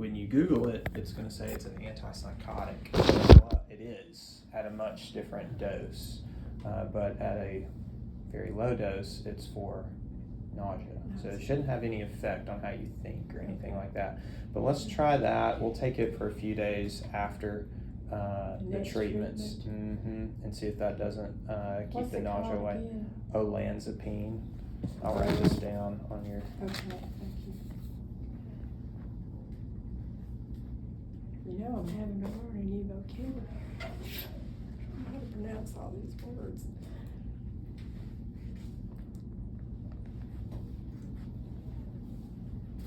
when you Google it, it's going to say it's an antipsychotic. Well, it is at a much different dose, but at a very low dose, it's for nausea. So it shouldn't have any effect on how you think or anything like that. But let's try that. We'll take it for a few days after the treatments, and see if that doesn't keep the nausea away. Olanzapine. I'll write this down on your. Okay, thank you. You know, I'm having to learn a new vocabulary. I don't know how to pronounce all these words.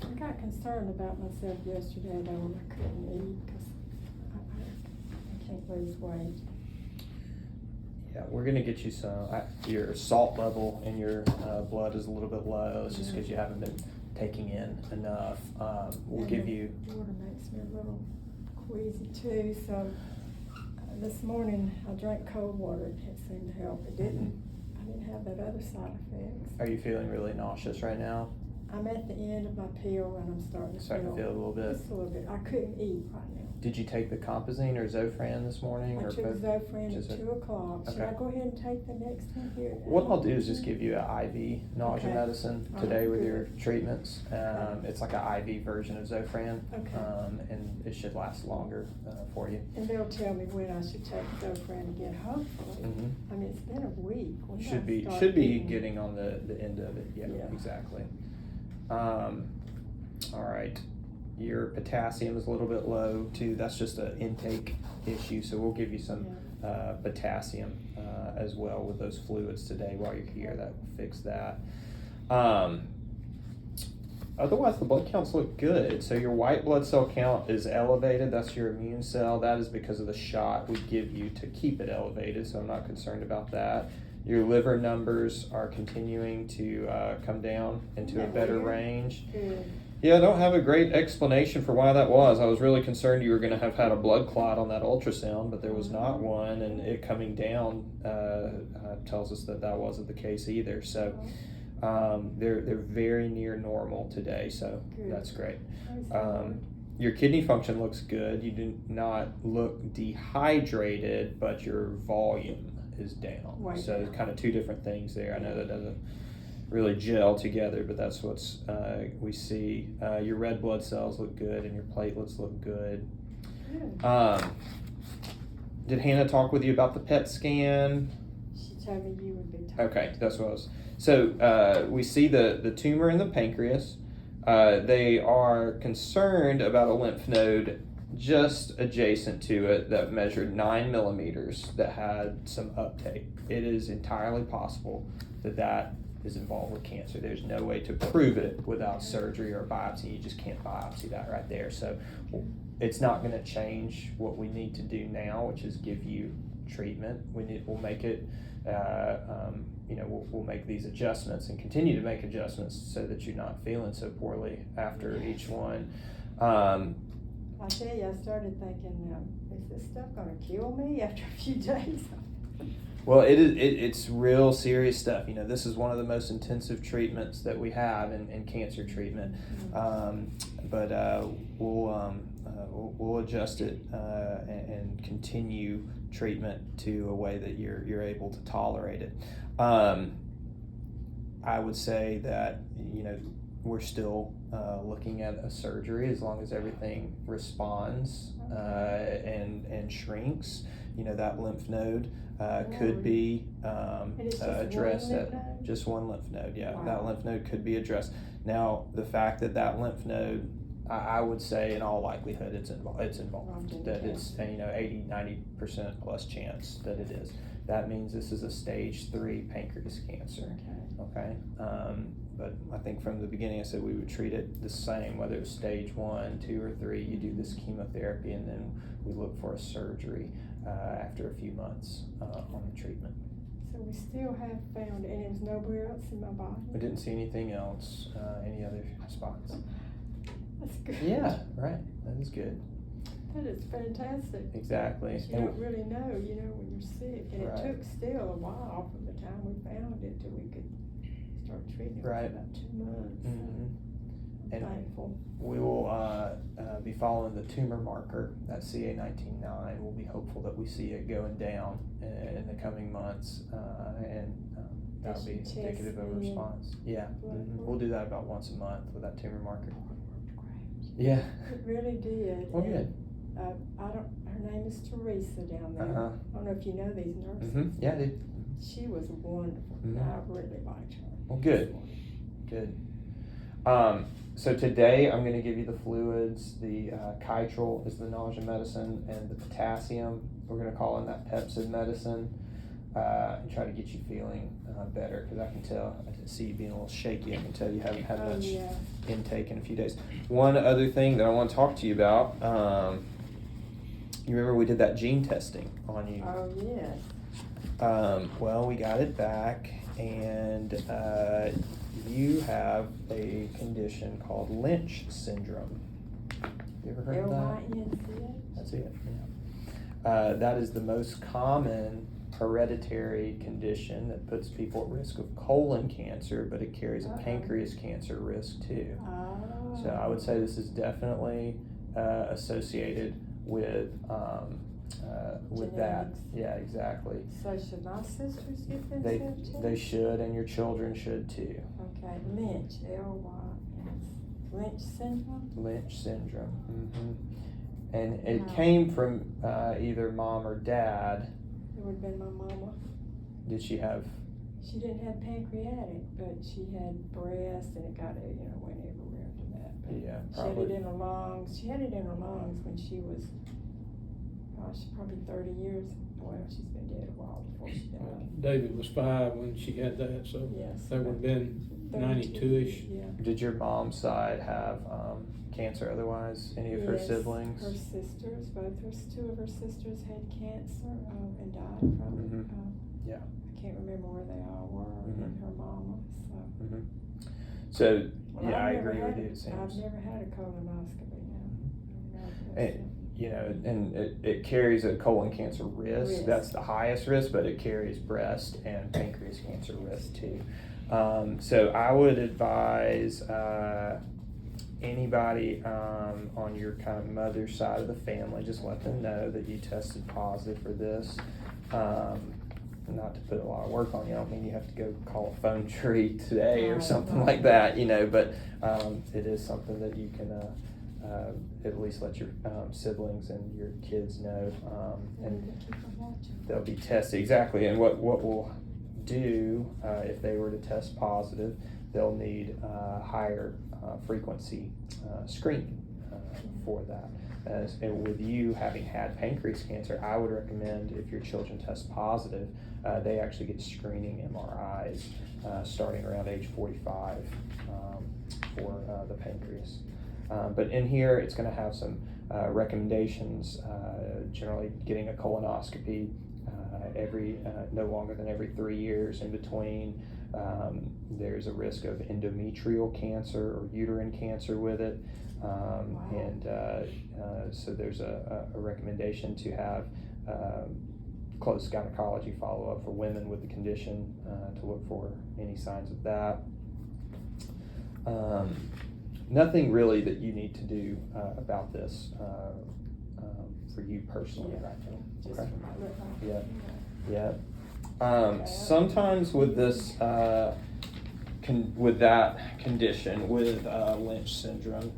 I got concerned about myself yesterday though when I couldn't eat because I can't lose weight. Yeah, we're gonna get you some. Your salt level in your blood is a little bit low. It's just because you haven't been taking in enough. We'll give you. Water makes me a little queasy too. So this morning I drank cold water. It seemed to help. It didn't. I didn't have that other side effects. Are you feeling really nauseous right now? I'm at the end of my pill and I'm starting to feel a little bit. Just a little bit. I couldn't eat right now. Did you take the Compazine or Zofran this morning? I took Zofran at 2 o'clock. Should I go ahead and take the next one here? What I'll do is just give you an IV nausea medicine today with your treatments. It's like an IV version of Zofran, and it should last longer for you. And they'll tell me when I should take Zofran again, hopefully. I mean, it's been a week. Should be getting on the end of it. Yeah. Exactly. All right. Your potassium is a little bit low too. That's just an intake issue. So we'll give you some potassium as well with those fluids today while you're here. That will fix that. Otherwise, the blood counts look good. So your white blood cell count is elevated. That's your immune cell. That is because of the shot we give you to keep it elevated. So I'm not concerned about that. Your liver numbers are continuing to come down into a better range. Yeah, I don't have a great explanation for why that was. I was really concerned you were going to have had a blood clot on that ultrasound, but there was not one, and it coming down tells us that that wasn't the case either. So they're very near normal today, so that's great. Your kidney function looks good. You do not look dehydrated, but your volume is down. So kind of two different things there. I know that doesn't really gel together, but that's what's we see. Your red blood cells look good and your platelets look good. Did Hannah talk with you about the PET scan? She told me you would be talking. Okay, that's what I was. So we see the tumor in the pancreas. They are concerned about a lymph node just adjacent to it that measured 9 millimeters that had some uptake. It is entirely possible that is involved with cancer. There's no way to prove it without surgery or biopsy. You just can't biopsy that right there. So it's not going to change what we need to do now, which is give you treatment. We'll make it, we'll make these adjustments and continue to make adjustments so that you're not feeling so poorly after each one. I tell you, I started thinking, is this stuff going to kill me after a few days? Well, it's real serious stuff. This is one of the most intensive treatments that we have in cancer treatment. But we'll adjust it and continue treatment to a way that you're able to tolerate it. I would say that we're still looking at a surgery as long as everything responds and shrinks. That lymph node could be addressed. Just one lymph node. That lymph node could be addressed. Now, the fact that lymph node, I would say in all likelihood it's involved. That it's 80-90% plus chance that it is. That means this is a stage 3 pancreas cancer. Okay. But I think from the beginning I said we would treat it the same, whether it's stage 1, 2, or 3. You do this chemotherapy and then we look for a surgery after a few months on the treatment. So we still have found, and it was nowhere else in my body? We didn't see anything else, any other spots. That's good. Yeah, right. That is good. That is fantastic. Exactly. You don't really know, when you're sick. And it took still a while from the time we found it till we could start treating it. Right. About 2 months. And thankful. we will be following the tumor marker, that CA19-9. We'll be hopeful that we see it going down in the coming months, and that'll be indicative of a response. Yeah, we'll do that about once a month with that tumor marker. Yeah. It really did. Well, good. Her name is Teresa down there. Uh-huh. I don't know if you know these nurses. Mm-hmm. Yeah, I do. She was wonderful. Mm-hmm. I really liked her. Well, good. Good. So today I'm going to give you the fluids. The Kytril is the nausea medicine, and the potassium, we're going to call in that Pepsid medicine, and try to get you feeling better, because I can see you being a little shaky. I can tell you haven't had much intake in a few days. One other thing that I want to talk to you about, you remember we did that gene testing on you? Oh, yes. Well, we got it back, and you have a condition called Lynch syndrome. You ever heard of that? L-Y-N-C-H? That's it, yeah. That is the most common hereditary condition that puts people at risk of colon cancer, but it carries a pancreas cancer risk too. Oh. So I would say this is definitely associated with that. Yeah, exactly. So should my sisters get this too? They should, and your children should too. Okay, Lynch, L-Y-N-C, Lynch syndrome? Lynch syndrome. Mm-hmm. And it came from either mom or dad. It would have been my mama. Did she have? She didn't have pancreatic, but she had breast, and it got went everywhere after that. But Yeah, she had probably. it in her lungs. She had it in her lungs when she was, probably 30 years. Well, she's been dead a while before she died. David was 5 when she had that, so Yes. that would have been 92-ish. Yeah. Did your mom's side have cancer otherwise? Any of her Yes, siblings? Her sisters, two of her sisters had cancer and died from it. Mhm. Yeah. I can't remember where they all were, and her mama. So Well, yeah, I I've never agree with had you. It I've seems. never had a colonoscopy now. And it carries a colon cancer risk. That's the highest risk, but it carries breast and pancreas cancer risk too. So I would advise anybody on your kind of mother's side of the family, just let them know that you tested positive for this. Not to put a lot of work on you, I don't mean you have to go call a phone tree today or something like that, but it is something that you can at least let your siblings and your kids know, and they'll be tested. Exactly, and what we'll do if they were to test positive, they'll need higher frequency screening for that. And with you having had pancreas cancer, I would recommend, if your children test positive, they actually get screening MRIs starting around age 45 for the pancreas. But in here, it's going to have some recommendations, generally getting a colonoscopy every no longer than every 3 years. In between, there's a risk of endometrial cancer or uterine cancer with it. And so there's a recommendation to have close gynecology follow-up for women with the condition to look for any signs of that. Nothing really that you need to do about this for you personally. Just Okay. for my Yeah. Sometimes with this, with that condition, with Lynch syndrome,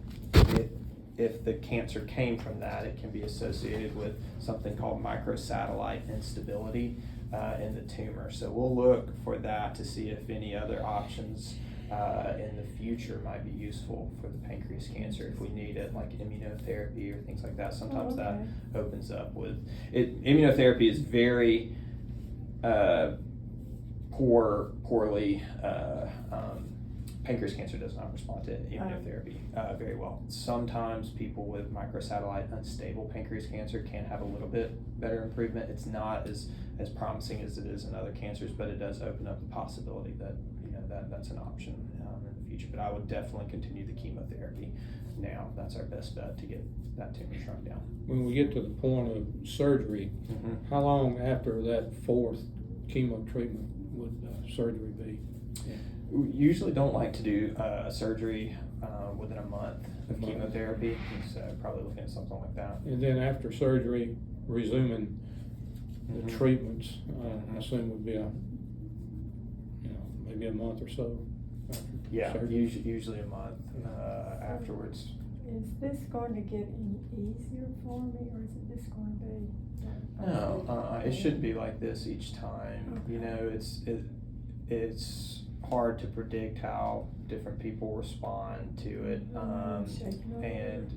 if the cancer came from that, it can be associated with something called microsatellite instability in the tumor. So we'll look for that to see if any other options in the future might be useful for the pancreas cancer if we need it, like immunotherapy or things like that. Sometimes that opens up with it. Immunotherapy is very poorly. Pancreas cancer does not respond to immunotherapy very well. Sometimes people with microsatellite unstable pancreas cancer can have a little bit better improvement. It's not as promising as it is in other cancers, but it does open up the possibility that that's an option in the future. But I would definitely continue the chemotherapy now. That's our best bet to get that tumor shrunk down. When we get to the point of surgery, how long after that 4th chemo treatment would surgery be? We usually don't like to do surgery within a month of chemotherapy, so probably looking at something like that. And then after surgery, resuming the Mhm. treatments, Mhm. I assume would be maybe a month or so after Yeah, surgery. usually a month afterwards. Is this going to get any easier for me, or is it just going to be? No, it shouldn't be like this each time. You Okay. know, it's hard to predict how different people respond to it, Shaking over. and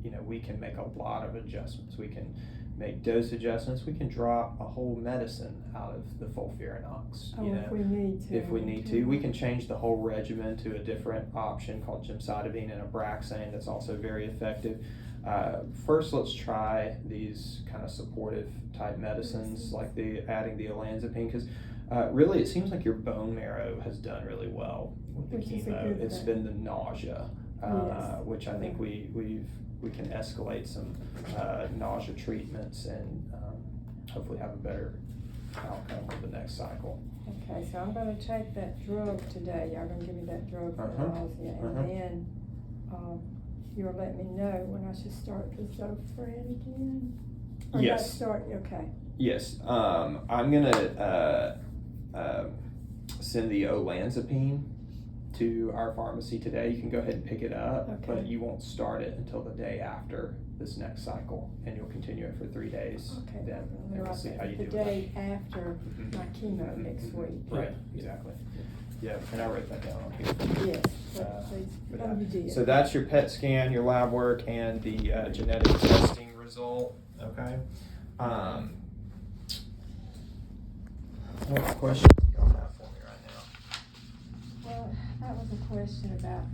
you know, we can make a lot of adjustments. We can make dose adjustments. We can drop a whole medicine out of the FOLFIRINOX. Oh, You if know, we need to. if we need to, we can change the whole regimen to a different option called gemcitabine and Abraxane that's also very effective. First, let's try these kind of supportive type medicines like adding the olanzapine, because really it seems like your bone marrow has done really well with the Which is a chemo. good It's thing. been the nausea, Yes. which I think we can escalate some nausea treatments and hopefully have a better outcome with the next cycle. Okay, so I'm gonna take that drug today. Y'all gonna give me that drug for Uh-huh. nausea, and Uh-huh. then, you'll let me know when I should start the Zofran again? Or not Yes. start, okay. Yes, I'm gonna send the olanzapine to our pharmacy today. You can go ahead and pick it up, but Okay. you won't start it until the day after this next cycle, and you'll continue it for 3 days. Okay. Then and we'll see how you do The with day after Mhm. my chemo next Mhm. week. Right, Yeah. exactly. Yeah, and I wrote that down on here. Yes, Uh, please, but, oh, you did. So that's your PET scan, your lab work, and the genetic testing result, okay? What questions do y'all have for me right now? Well, that was a question about,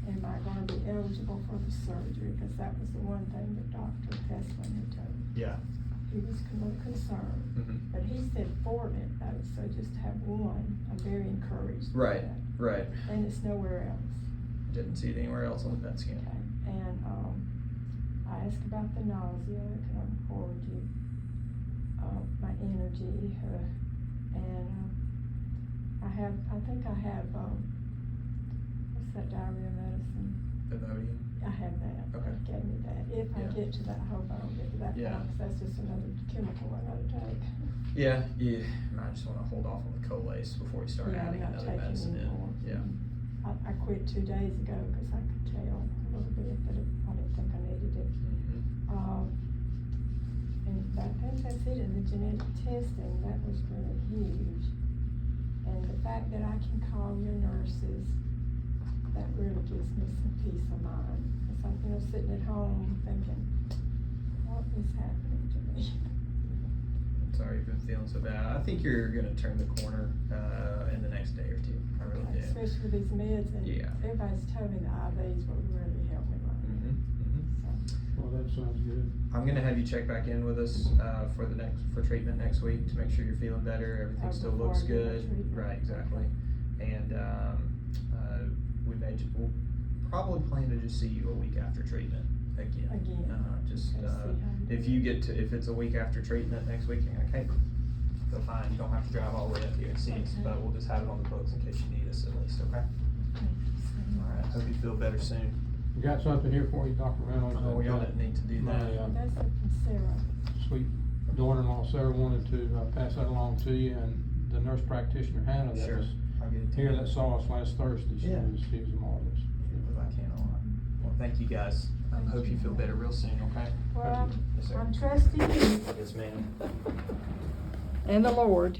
am I gonna be eligible for the surgery? Because that was the one thing that Dr. Teslin had told me. Yeah. He was a little concerned, Mhm. but he said 4 lymph so just to have one, I'm very encouraged. by Right, that. right. And it's nowhere else. Didn't see it anywhere else on the PET scan. Okay, and, I asked about the nausea, can I record you? My energy, and, I think I have, what's that diarrhea medicine? Imodium? I have that. Okay. They gave me that. If I Yeah. get to that, I hope I don't get to that Yeah. point, 'cause that's just another chemical I gotta take. Yeah, you might just wanna hold off on the Colace before you start Yeah, I'm adding not another taking medicine anymore. in. Yeah. I quit 2 days ago, cause I could tell a little bit that I didn't think I needed it. Mhm. And I think that's it, and the genetic testing, that was really huge. And the fact that I can call your nurses, that really gives me some peace of mind. Cause I'm, sitting at home thinking, what is happening to me? I'm sorry you've been feeling so bad. I think you're gonna turn the corner in the next day or two. I really do. Especially with these meds, and Yeah. everybody's told me the IVs will really help me right Mhm, mhm. So, Well, that sounds good. I'm gonna have you check back in with us for treatment next week to make sure you're feeling better. Everything still before looks I get my good. treatment. Right, exactly. And we'll probably plan to just see you a week after treatment again. Just Okay, see how if it's a week after treatment next week, you're like, hey, go fine. You don't have to drive all the way up here and see us, Okay. but we'll just have it on the books in case you need us at least. Okay. Thank you so All right. much. Hope you feel better soon. We got something here for you, Dr. Reynolds. Oh, y'all didn't need to do My, that. That's it from Sarah. sweet daughter-in-law Sarah wanted to pass that along to you, and the nurse practitioner Hannah that Sure. was I'll get it to here you. that saw us last Thursday. She Yeah. was marvelous. If I can, all right. Well, thank you guys. Hope you feel better real soon, okay? Well, Yes, sir. I'm trusting you Yes, ma'am. and the Lord